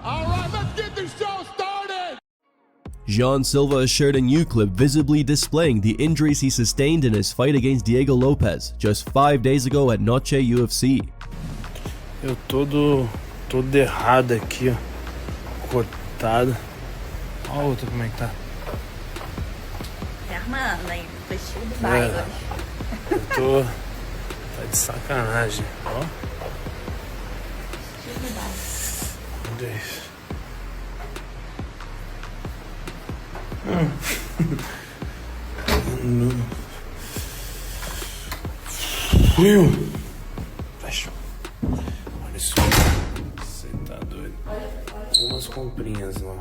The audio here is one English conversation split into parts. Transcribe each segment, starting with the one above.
All right, let's get this show started! Jean Silva has shared a new clip visibly displaying the injuries he sustained in his fight against Diego Lopes just 5 days ago at Noche UFC. Eu todo errado aqui, ó. Cortado. Olha a outra como é que tá. Armando aí, vestido do baile. Eu tô... Tá de sacanagem, ó. Onde é isso? Fecha. Olha isso. Você tá doido. Umas comprinhas lá.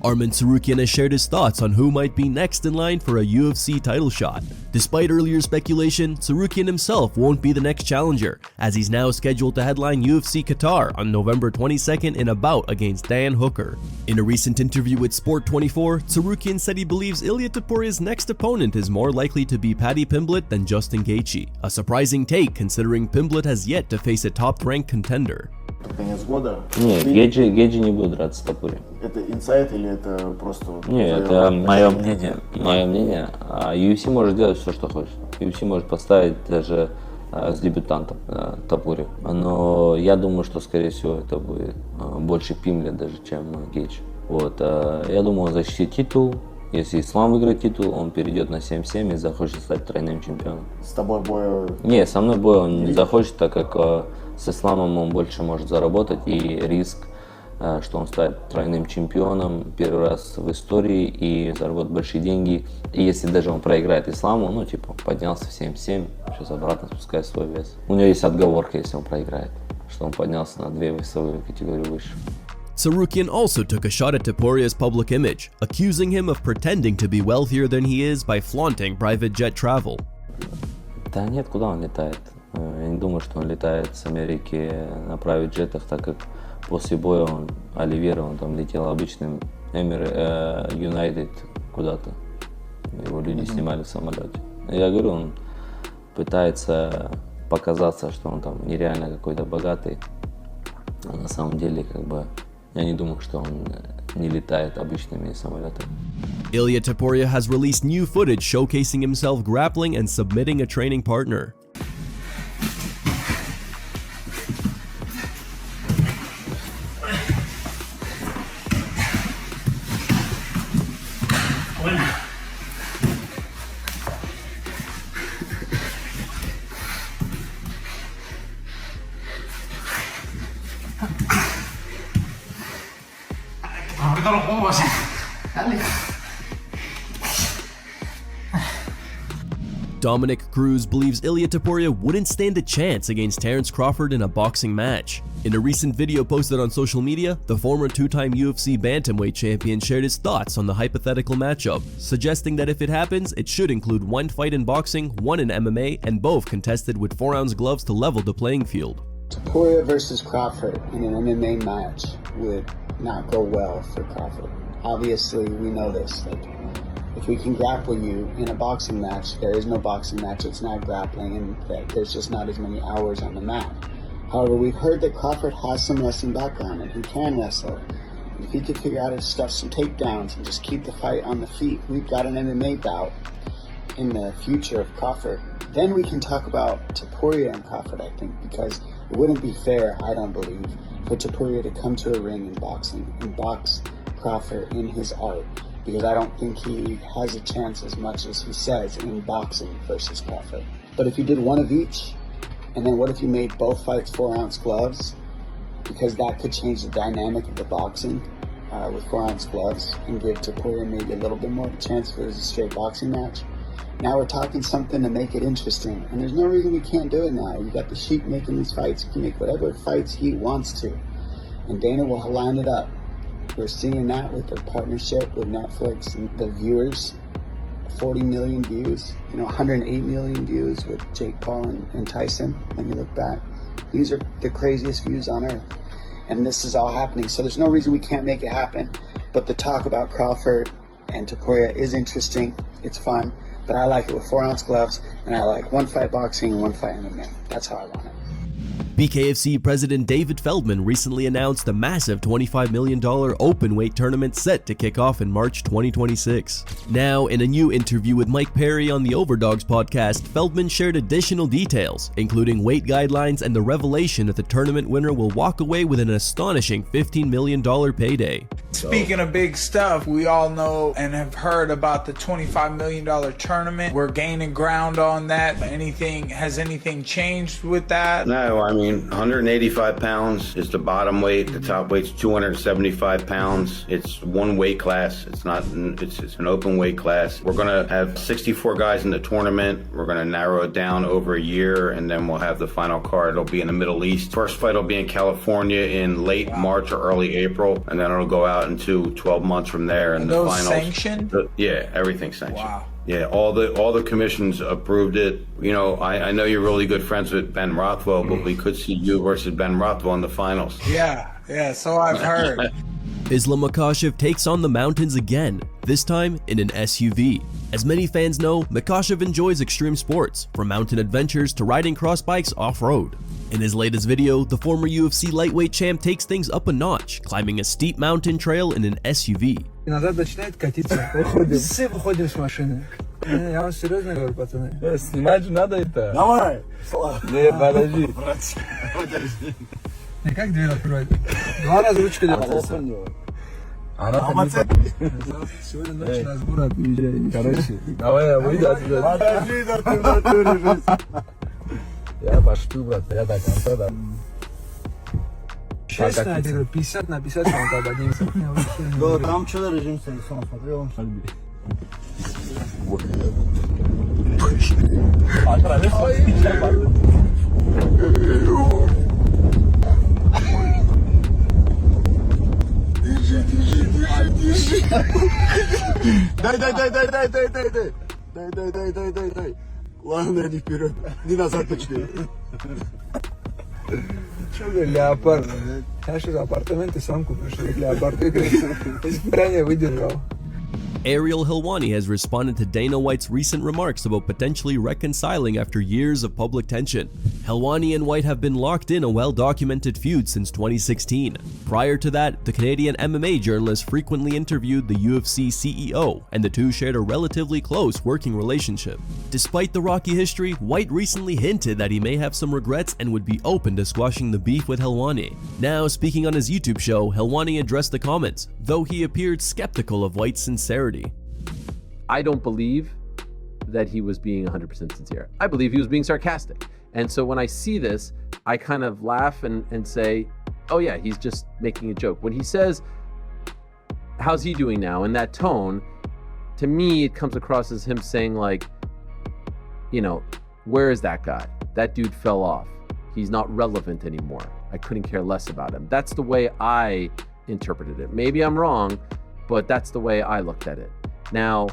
Arman Tsarukyan has shared his thoughts on who might be next in line for a UFC title shot. Despite earlier speculation, Tsarukyan himself won't be the next challenger, as he's now scheduled to headline UFC Qatar on November 22nd in a bout against Dan Hooker. In a recent interview with Sport24, Tsarukyan said he believes Ilia Topuria's next opponent is more likely to be Paddy Pimblett than Justin Gaethje, a surprising take considering Pimblett has yet to face a top-ranked contender. Конец года? Нет, Гейджи не будет драться с Топурией. Это инсайт или это просто... Нет, это мое мнение. Мое мнение. UFC может делать все, что хочет. UFC может поставить даже с дебютантом Топурию. Но я думаю, что, скорее всего, это будет больше Пимблет даже, чем Гейдж. Вот. Я думаю, он защитит титул. Если Ислам выиграет титул, он перейдет на 7-7 и захочет стать тройным чемпионом. С тобой боя... Нет, со мной боя он не захочет, так как с Исламом он больше может заработать, и риск, что он станет тройным чемпионом первый раз в истории и заработает большие деньги. И если даже он проиграет Исламу, ну типа поднялся в 7-7, сейчас обратно спускает свой вес. У него есть отговорка, если он проиграет, что он поднялся на 2 весовые категории выше. Tsarukyan also took a shot at Topuria's public image, accusing him of pretending to be wealthier than he is by flaunting private jet travel. Да нет, куда он летает? Я не думаю, что он летает с Америки на private джетах, так как после боя Оливера, он там летел обычным United куда-то. Его люди снимали в самолете. Я говорю, он пытается показаться, что он там нереально какой-то богатый. А на самом деле, как бы, я не думаю, что он не летает обычными самолетами. Ilia Topuria has released new footage showcasing himself grappling and submitting a training partner. Dominick Cruz believes Ilia Topuria wouldn't stand a chance against Terence Crawford in a boxing match. In a recent video posted on social media, the former two-time UFC bantamweight champion shared his thoughts on the hypothetical matchup, suggesting that if it happens, it should include one fight in boxing, one in MMA, and both contested with 4-ounce gloves to level the playing field. Topuria versus Crawford in an MMA match would not go well for Crawford. Obviously, we know this. If we can grapple you in a boxing match, there is no boxing match that's not grappling, and that there's just not as many hours on the mat. However, we've heard that Crawford has some wrestling background and he can wrestle. If he could figure out how to stuff some takedowns and just keep the fight on the feet, we've got an MMA bout in the future of Crawford. Then we can talk about Topuria and Crawford, I think, because it wouldn't be fair, I don't believe, for Topuria to come to a ring in boxing and box Crawford in his art, because I don't think he has a chance as much as he says in boxing versus Crawford. But if you did one of each, and then what if you made both fights 4-ounce gloves, because that could change the dynamic of the boxing with 4-ounce gloves and give Topuria maybe a little bit more chance if it was a straight boxing match. Now we're talking something to make it interesting, and there's no reason we can't do it now. You got the Sheik making these fights. He can make whatever fights he wants to, and Dana will line it up. We're seeing that with their partnership with Netflix and the viewers, 40 million views, 108 million views with Jake Paul and Tyson. When you look back, these are the craziest views on earth, and this is all happening. So there's no reason we can't make it happen. But the talk about Crawford and Topuria is interesting. It's fun, but I like it with 4-ounce gloves, and I like one fight boxing and one fight MMA. That's how I want it. BKFC president David Feldman recently announced a massive $25 million open weight tournament set to kick off in March 2026. Now, in a new interview with Mike Perry on the Overdogs podcast, Feldman shared additional details, including weight guidelines and the revelation that the tournament winner will walk away with an astonishing $15 million payday. Speaking of big stuff, we all know and have heard about the $25 million tournament. We're gaining ground on that. Has anything changed with that? No, I mean, 185 pounds is the bottom weight. The top weight's 275 pounds. It's one weight class. It's an open weight class. We're going to have 64 guys in the tournament. We're going to narrow it down over a year, and then we'll have the final card. It'll be in the Middle East. First fight will be in California in late March or early April, and then it'll go out into 12 months from there. And the finals. Sanctioned? Yeah, everything's sanctioned. Wow. Yeah, all the commissions approved it. You know, I know you're really good friends with Ben Rothwell, but we could see you versus Ben Rothwell in the finals. Yeah, so I've heard. Islam Makhachev takes on the mountains again, this time in an SUV. As many fans know, Makhachev enjoys extreme sports, from mountain adventures to riding cross bikes off-road. In his latest video, the former UFC lightweight champ takes things up a notch, climbing a steep mountain trail in an SUV. Иногда начинает катиться. Все выходим с машины. Я вам серьезно говорю, пацаны. Снимать же надо это. Давай! Не, подожди. Подожди. И как дверь открывать? 2 раза ручкой делать. Сегодня ночью разбор отъезжает. Короче, давай я выйду отсюда. Подожди, да ты в натуре жесть. Я пошлю, брат, я до конца, да. Честно, я говорю, 50 на 50 мы поднимемся. Да, там что-то режим сам смотрел. Дай. Ладно, иди вперед. Не назад точнее. Что за леопард? Я что, апартаменты сам куплю, что ли, леопард? Испытание выдержал. Ariel Helwani has responded to Dana White's recent remarks about potentially reconciling after years of public tension. Helwani and White have been locked in a well-documented feud since 2016. Prior to that, the Canadian MMA journalist frequently interviewed the UFC CEO, and the two shared a relatively close working relationship. Despite the rocky history, White recently hinted that he may have some regrets and would be open to squashing the beef with Helwani. Now, speaking on his YouTube show, Helwani addressed the comments, though he appeared skeptical of White's sincerity. I don't believe that he was being 100% sincere. I believe he was being sarcastic. And so when I see this, I kind of laugh and say, oh yeah, he's just making a joke. When he says, how's he doing now, in that tone, to me, it comes across as him saying like, you know, where is that guy? That dude fell off. He's not relevant anymore. I couldn't care less about him. That's the way I interpreted it. Maybe I'm wrong, but that's the way I looked at it. Now,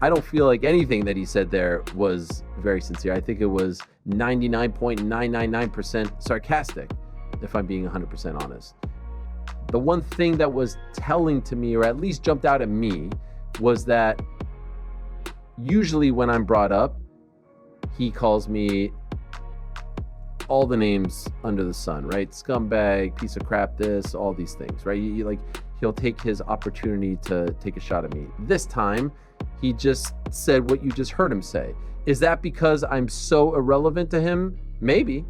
I don't feel like anything that he said there was very sincere. I think it was 99.999% sarcastic, if I'm being 100% honest. The one thing that was telling to me, or at least jumped out at me, was that usually when I'm brought up, he calls me all the names under the sun, right? Scumbag, piece of crap, this, all these things, right? He'll take his opportunity to take a shot at me. This time, he just said what you just heard him say. Is that because I'm so irrelevant to him? Maybe.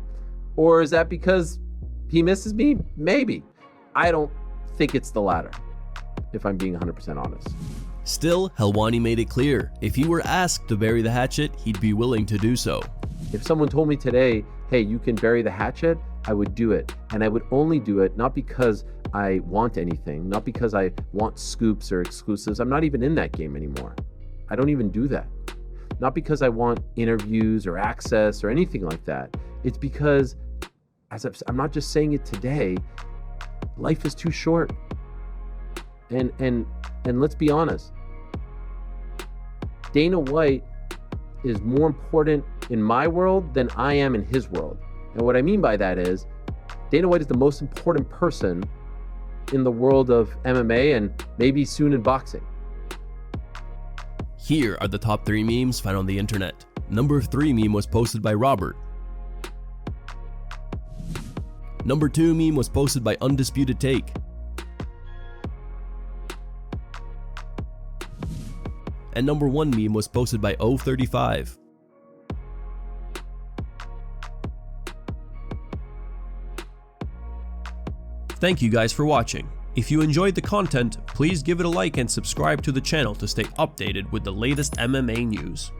Or is that because he misses me? Maybe. I don't think it's the latter, if I'm being 100% honest. Still, Helwani made it clear, if he were asked to bury the hatchet, he'd be willing to do so. If someone told me today, hey, you can bury the hatchet, I would do it. And I would only do it not because I want anything, not because I want scoops or exclusives. I'm not even in that game anymore. I don't even do that. Not because I want interviews or access or anything like that. It's because, I'm not just saying it today, life is too short. And let's be honest, Dana White is more important in my world than I am in his world. And what I mean by that is, Dana White is the most important person in the world of MMA and maybe soon in boxing. Here are the top 3 memes found on the internet. Number 3 meme was posted by Robert. Number 2 meme was posted by Undisputed Take. And number 1 meme was posted by O35. Thank you guys for watching. If you enjoyed the content, please give it a like and subscribe to the channel to stay updated with the latest MMA news.